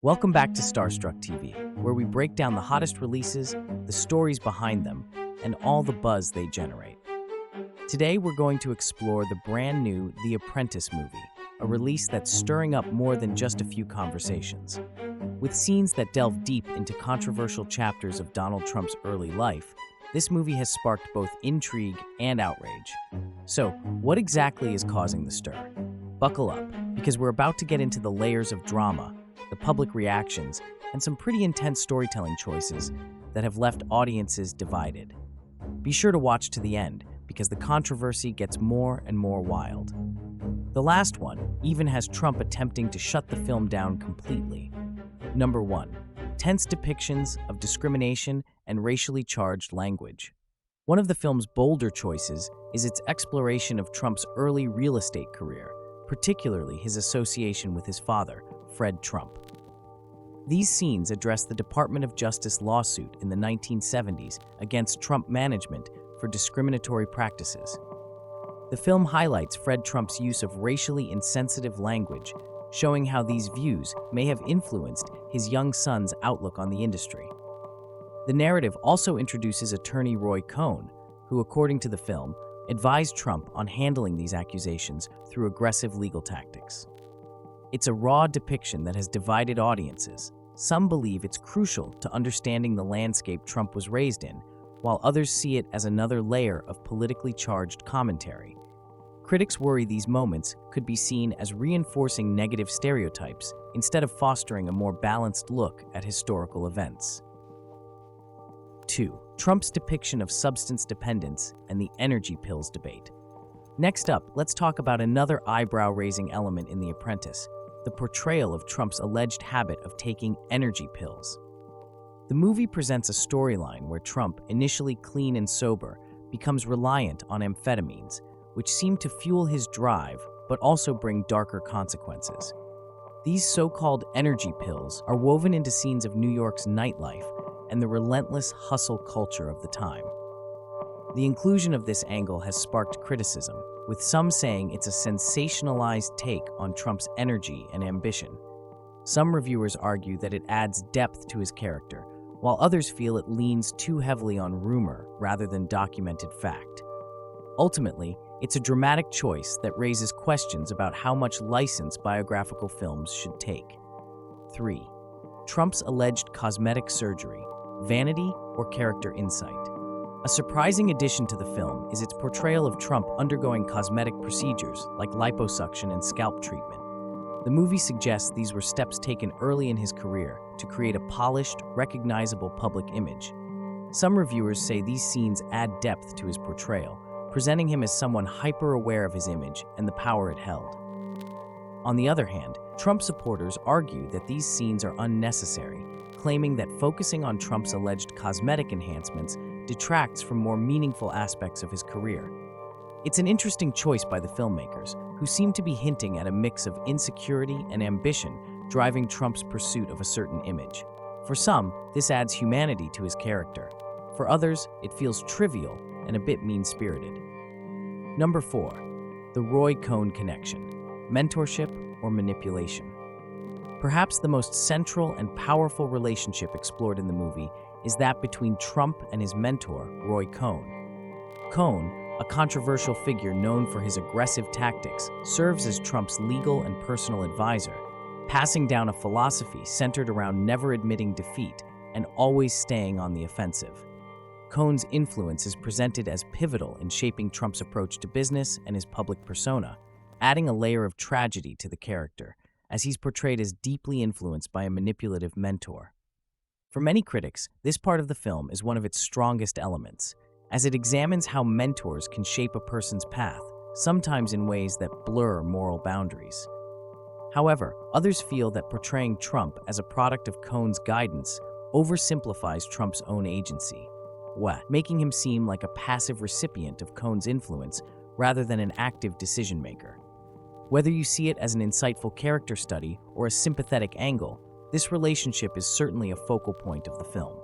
Welcome back to Starstruck TV, where we break down the hottest releases, the stories behind them, and all the buzz they generate. Today, we're going to explore the brand new The Apprentice movie, a release that's stirring up more than just a few conversations. With scenes that delve deep into controversial chapters of Donald Trump's early life, this movie has sparked both intrigue and outrage. So, what exactly is causing the stir? Buckle up, because we're about to get into the layers of drama, the public reactions, and some pretty intense storytelling choices that have left audiences divided. Be sure to watch to the end, because the controversy gets more and more wild. The last one even has Trump attempting to shut the film down completely. Number 1. Tense depictions of discrimination and racially charged language. One of the film's bolder choices is its exploration of Trump's early real estate career, particularly his association with his father, Fred Trump. These scenes address the Department of Justice lawsuit in the 1970s against Trump management for discriminatory practices. The film highlights Fred Trump's use of racially insensitive language, showing how these views may have influenced his young son's outlook on the industry. The narrative also introduces attorney Roy Cohn, who, according to the film, advised Trump on handling these accusations through aggressive legal tactics. It's a raw depiction that has divided audiences. Some believe it's crucial to understanding the landscape Trump was raised in, while others see it as another layer of politically charged commentary. Critics worry these moments could be seen as reinforcing negative stereotypes instead of fostering a more balanced look at historical events. 2. Trump's depiction of substance dependence and the energy pills debate. Next up, let's talk about another eyebrow-raising element in The Apprentice, the portrayal of Trump's alleged habit of taking energy pills. The movie presents a storyline where Trump, initially clean and sober, becomes reliant on amphetamines, which seem to fuel his drive but also bring darker consequences. These so-called energy pills are woven into scenes of New York's nightlife and the relentless hustle culture of the time. The inclusion of this angle has sparked criticism, with some saying it's a sensationalized take on Trump's energy and ambition. Some reviewers argue that it adds depth to his character, while others feel it leans too heavily on rumor rather than documented fact. Ultimately, it's a dramatic choice that raises questions about how much license biographical films should take. 3. Trump's alleged cosmetic surgery, vanity or character insight. A surprising addition to the film is its portrayal of Trump undergoing cosmetic procedures like liposuction and scalp treatment. The movie suggests these were steps taken early in his career to create a polished, recognizable public image. Some reviewers say these scenes add depth to his portrayal, presenting him as someone hyper-aware of his image and the power it held. On the other hand, Trump supporters argue that these scenes are unnecessary, claiming that focusing on Trump's alleged cosmetic enhancements detracts from more meaningful aspects of his career. It's an interesting choice by the filmmakers, who seem to be hinting at a mix of insecurity and ambition driving Trump's pursuit of a certain image. For some, this adds humanity to his character. For others, it feels trivial and a bit mean-spirited. Number 4. The Roy Cohn connection. Mentorship or manipulation. Perhaps the most central and powerful relationship explored in the movie is that between Trump and his mentor, Roy Cohn. Cohn, a controversial figure known for his aggressive tactics, serves as Trump's legal and personal advisor, passing down a philosophy centered around never admitting defeat and always staying on the offensive. Cohn's influence is presented as pivotal in shaping Trump's approach to business and his public persona, adding a layer of tragedy to the character, as he's portrayed as deeply influenced by a manipulative mentor. For many critics, this part of the film is one of its strongest elements, as it examines how mentors can shape a person's path, sometimes in ways that blur moral boundaries. However, others feel that portraying Trump as a product of Cohn's guidance oversimplifies Trump's own agency, making him seem like a passive recipient of Cohn's influence rather than an active decision-maker. Whether you see it as an insightful character study or a sympathetic angle, this relationship is certainly a focal point of the film.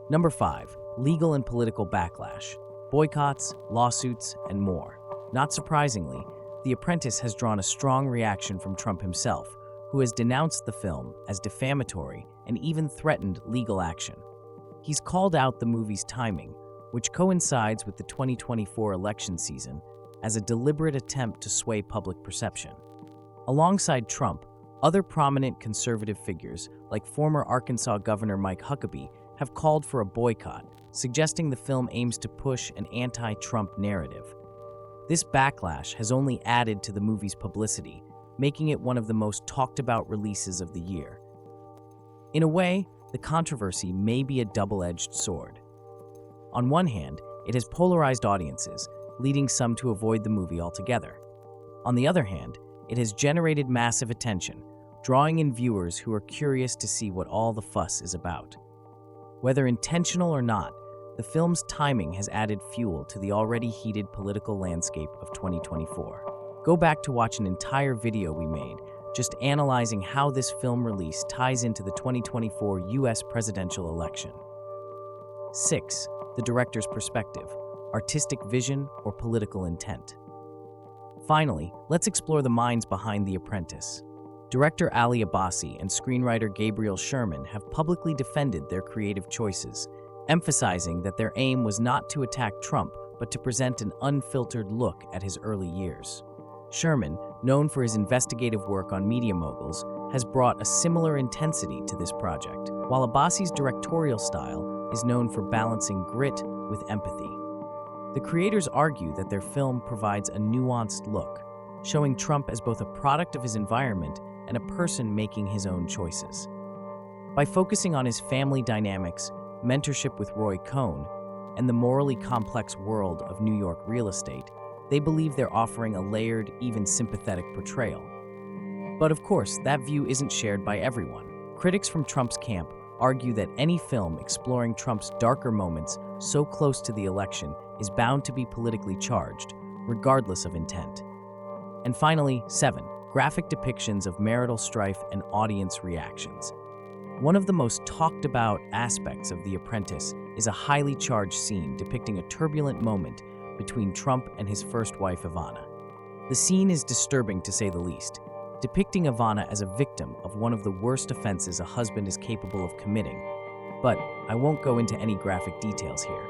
Number 5. Legal and political backlash, boycotts, lawsuits, and more. Not surprisingly, The Apprentice has drawn a strong reaction from Trump himself, who who has denounced the film as defamatory and even threatened legal action. He's called out the movie's timing, which coincides with the 2024 election season, as a deliberate attempt to sway public perception. Alongside Trump, other prominent conservative figures, like former Arkansas Governor Mike Huckabee, have called for a boycott, suggesting the film aims to push an anti-Trump narrative. This backlash has only added to the movie's publicity, making it one of the most talked-about releases of the year. In a way, the controversy may be a double-edged sword. On one hand, it has polarized audiences, leading some to avoid the movie altogether. On the other hand, it has generated massive attention, drawing in viewers who are curious to see what all the fuss is about. Whether intentional or not, the film's timing has added fuel to the already heated political landscape of 2024. Go back to watch an entire video we made, just analyzing how this film release ties into the 2024 US presidential election. 6. The director's perspective, artistic vision, or political intent. Finally, let's explore the minds behind The Apprentice. Director Ali Abbasi and screenwriter Gabriel Sherman have publicly defended their creative choices, emphasizing that their aim was not to attack Trump, but to present an unfiltered look at his early years. Sherman, known for his investigative work on media moguls, has brought a similar intensity to this project, while Abbasi's directorial style is known for balancing grit with empathy. The creators argue that their film provides a nuanced look, showing Trump as both a product of his environment and a person making his own choices. By focusing on his family dynamics, mentorship with Roy Cohn, and the morally complex world of New York real estate, they believe they're offering a layered, even sympathetic portrayal. But of course, that view isn't shared by everyone. Critics from Trump's camp argue that any film exploring Trump's darker moments so close to the election is bound to be politically charged, regardless of intent. And finally, 7. Graphic depictions of marital strife and audience reactions. One of the most talked about aspects of The Apprentice is a highly charged scene depicting a turbulent moment between Trump and his first wife, Ivana. The scene is disturbing to say the least, depicting Ivana as a victim of one of the worst offenses a husband is capable of committing. But I won't go into any graphic details here.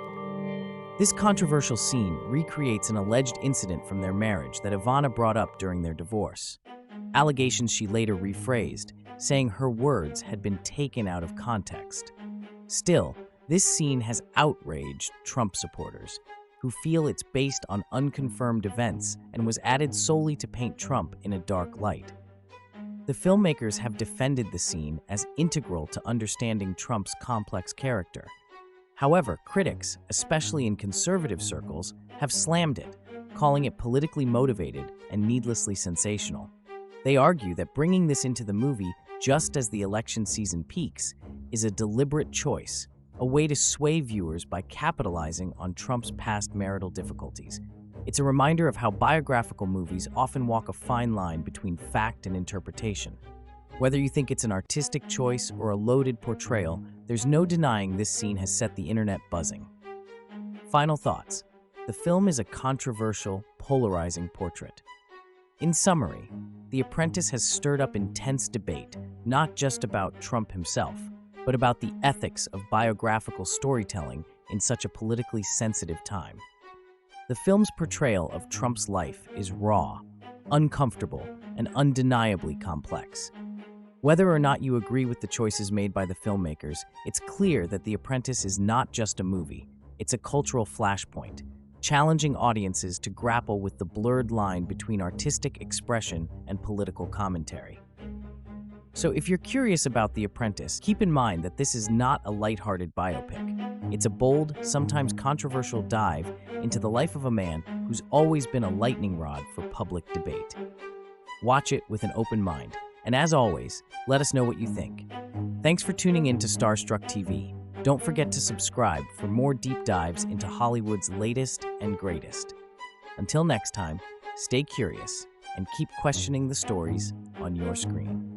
This controversial scene recreates an alleged incident from their marriage that Ivana brought up during their divorce. Allegations she later rephrased, saying her words had been taken out of context. Still, this scene has outraged Trump supporters, who feel it's based on unconfirmed events and was added solely to paint Trump in a dark light. The filmmakers have defended the scene as integral to understanding Trump's complex character. However, critics, especially in conservative circles, have slammed it, calling it politically motivated and needlessly sensational. They argue that bringing this into the movie just as the election season peaks is a deliberate choice, a way to sway viewers by capitalizing on Trump's past marital difficulties. It's a reminder of how biographical movies often walk a fine line between fact and interpretation. Whether you think it's an artistic choice or a loaded portrayal, there's no denying this scene has set the internet buzzing. Final thoughts. The film is a controversial, polarizing portrait. In summary, The Apprentice has stirred up intense debate, not just about Trump himself, but about the ethics of biographical storytelling in such a politically sensitive time. The film's portrayal of Trump's life is raw, uncomfortable, and undeniably complex. Whether or not you agree with the choices made by the filmmakers, it's clear that The Apprentice is not just a movie, it's a cultural flashpoint, challenging audiences to grapple with the blurred line between artistic expression and political commentary. So if you're curious about The Apprentice, keep in mind that this is not a lighthearted biopic. It's a bold, sometimes controversial dive into the life of a man who's always been a lightning rod for public debate. Watch it with an open mind, and as always, let us know what you think. Thanks for tuning in to Starstruck TV. Don't forget to subscribe for more deep dives into Hollywood's latest and greatest. Until next time, stay curious and keep questioning the stories on your screen.